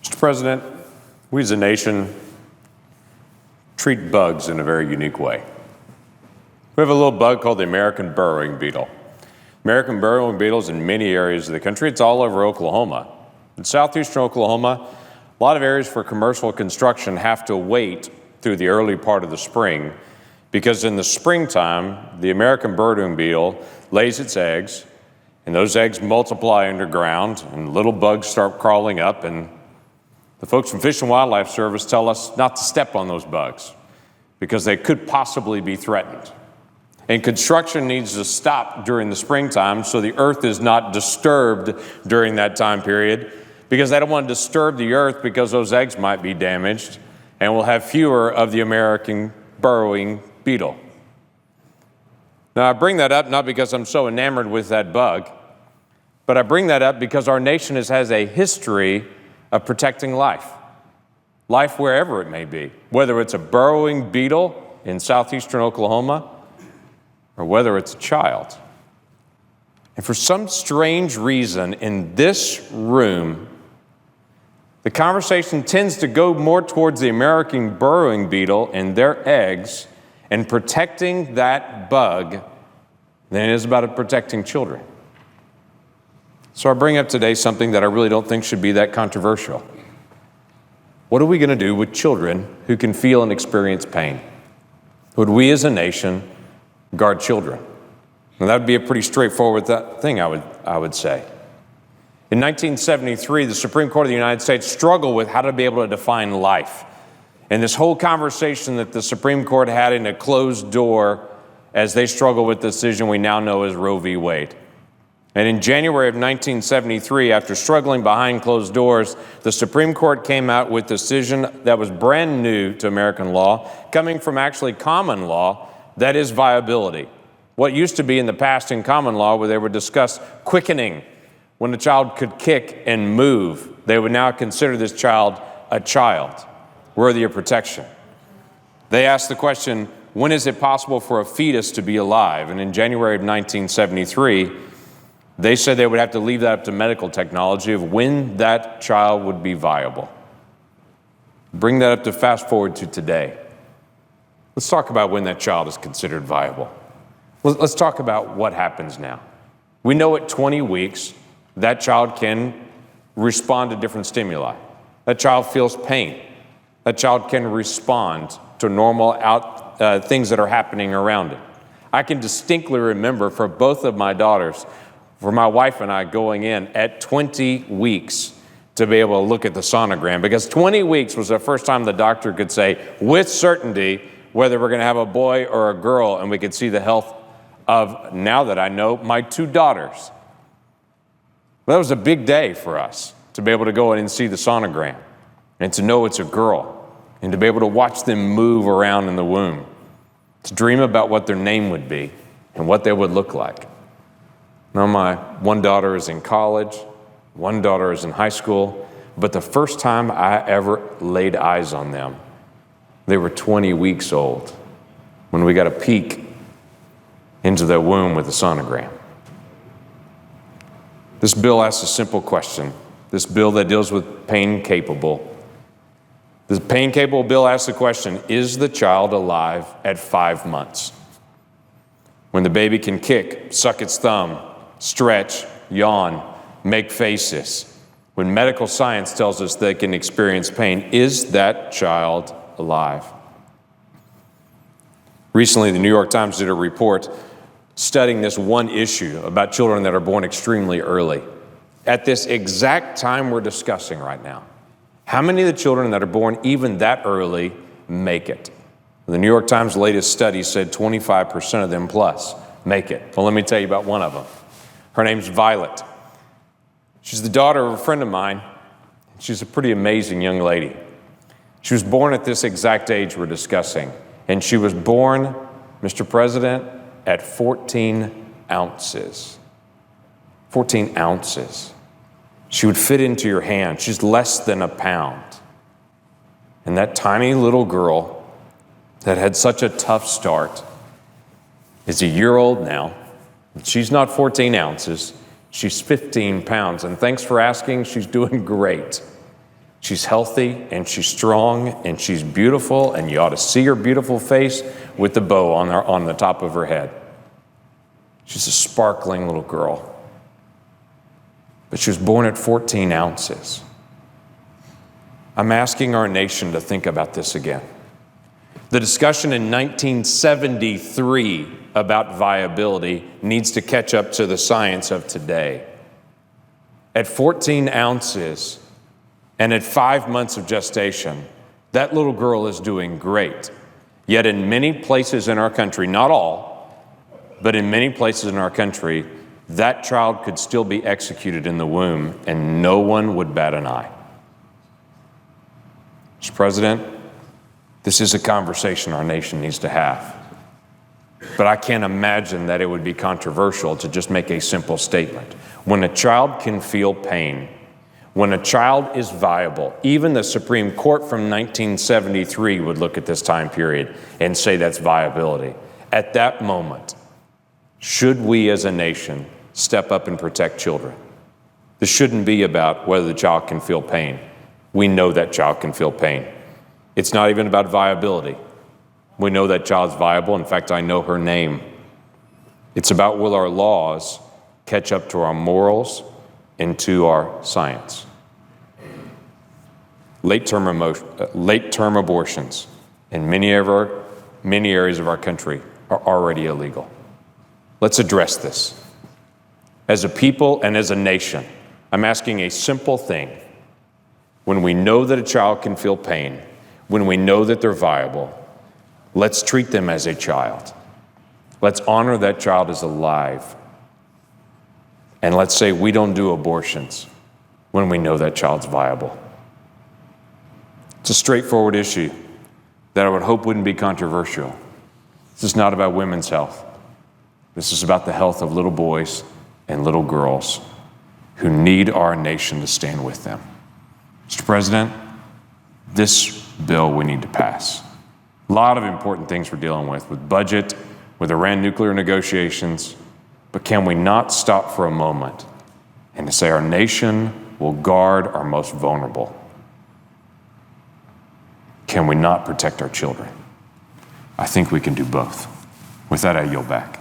Mr. President, we as a nation treat bugs in a very unique way. We have a little bug called the American burrowing beetle. American burrowing beetles in many areas of the country. It's all over Oklahoma. In southeastern Oklahoma, a lot of areas for commercial construction have to wait through the early part of the spring because in the springtime, the American burrowing beetle lays its eggs, and those eggs multiply underground, and little bugs start crawling up, and the folks from Fish and Wildlife Service tell us not to step on those bugs because they could possibly be threatened. And construction needs to stop during the springtime so the earth is not disturbed during that time period because they don't want to disturb the earth because those eggs might be damaged and we'll have fewer of the American burrowing beetle. Now, I bring that up not because I'm so enamored with that bug, but I bring that up because our nation has a history of protecting life wherever it may be, whether it's a burrowing beetle in southeastern Oklahoma or whether it's a child. And for some strange reason in this room, the conversation tends to go more towards the American burrowing beetle and their eggs and protecting that bug than it is about protecting children. So I bring up today something that I really don't think should be that controversial. What are we going to do with children who can feel and experience pain? Would we as a nation guard children? And that would be a pretty straightforward thing, I would say. In 1973, the Supreme Court of the United States struggled with how to be able to define life. And this whole conversation that the Supreme Court had in a closed door as they struggled with the decision we now know as Roe v. Wade. And in January of 1973, after struggling behind closed doors, the Supreme Court came out with a decision that was brand new to American law, coming from actually common law, that is viability. What used to be in the past in common law where they would discuss quickening, when a child could kick and move, they would now consider this child a child, worthy of protection. They asked the question, when is it possible for a fetus to be alive? And in January of 1973, they said they would have to leave that up to medical technology of when that child would be viable. Bring that up to fast forward to today. Let's talk about when that child is considered viable. Let's talk about what happens now. We know at 20 weeks, that child can respond to different stimuli. That child feels pain. That child can respond to normal things that are happening around it. I can distinctly remember for both of my daughters, for my wife and I going in at 20 weeks to be able to look at the sonogram, because 20 weeks was the first time the doctor could say with certainty whether we're going to have a boy or a girl, and we could see the health of, now that I know, my two daughters. That was a big day for us to be able to go in and see the sonogram and to know it's a girl and to be able to watch them move around in the womb, to dream about what their name would be and what they would look like. Now my one daughter is in college, one daughter is in high school, but the first time I ever laid eyes on them, they were 20 weeks old when we got a peek into their womb with a sonogram. This bill asks a simple question. This bill that deals with pain capable. This pain capable bill asks the question, is the child alive at 5 months? When the baby can kick, suck its thumb, stretch, yawn, make faces. When medical science tells us they can experience pain, is that child alive? Recently, the New York Times did a report studying this one issue about children that are born extremely early. At this exact time we're discussing right now, how many of the children that are born even that early make it? The New York Times latest study said 25% of them plus make it. Well, let me tell you about one of them. Her name's Violet. She's the daughter of a friend of mine. She's a pretty amazing young lady. She was born at this exact age we're discussing, and she was born, Mr. President, at 14 ounces. 14 ounces. She would fit into your hand. She's less than a pound. And that tiny little girl that had such a tough start is a year old now. She's not 14 ounces. She's 15 pounds. And thanks for asking, she's doing great. She's healthy and she's strong and she's beautiful, and you ought to see her beautiful face with the bow on the top of her head. She's a sparkling little girl. But she was born at 14 ounces. I'm asking our nation to think about this again. The discussion in 1973 about viability needs to catch up to the science of today. At 14 ounces and at 5 months of gestation, that little girl is doing great. Yet in many places in our country, not all, but in many places in our country, that child could still be executed in the womb and no one would bat an eye. Mr. President, this is a conversation our nation needs to have. But I can't imagine that it would be controversial to just make a simple statement. When a child can feel pain, when a child is viable, even the Supreme Court from 1973 would look at this time period and say that's viability. At that moment, should we as a nation step up and protect children? This shouldn't be about whether the child can feel pain. We know that child can feel pain. It's not even about viability. We know that child's viable. In fact, I know her name. It's about will our laws catch up to our morals and to our science. Late-term abortions in many areas of our country are already illegal. Let's address this. As a people and as a nation, I'm asking a simple thing. When we know that a child can feel pain, when we know that they're viable, let's treat them as a child. Let's honor that child as alive. And let's say we don't do abortions when we know that child's viable. It's a straightforward issue that I would hope wouldn't be controversial. This is not about women's health. This is about the health of little boys and little girls who need our nation to stand with them. Mr. President, this bill we need to pass. A lot of important things we're dealing with budget, with Iran nuclear negotiations, but can we not stop for a moment and to say our nation will guard our most vulnerable? Can we not protect our children? I think we can do both. With that, I yield back.